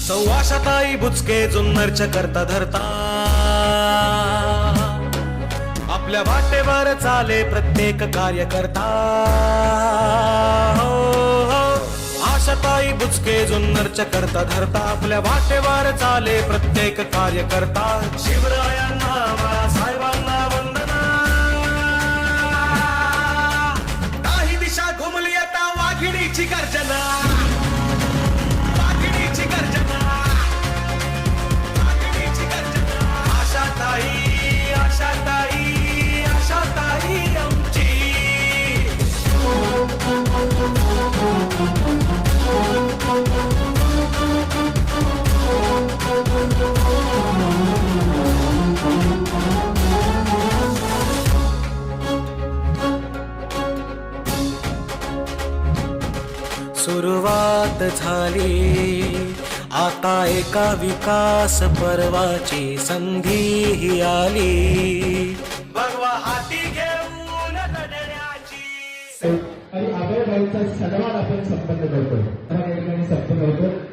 सौवाशाताई बुचके जुन्नरच्या करता धरता आपल्या वाटेवर चाले प्रत्येक कार्यकर्ता हो, हो. आशाताई बुचके जुन्नरच्या करता धरता आपल्या वाटेवर चाले प्रत्येक कार्यकर्ता शिवरायांना बाळासाहेबांना वंदना काही दिशा घुमली आता वाघिणीची गर्जना सुरुवात झाली आता एका विकास पर्वाची संधी आली भगवा हाती घेऊन लढण्याची आणि आगळभाईचा सन्मान आपण संपन्न करतो या ठिकाणी संपन्न होतो.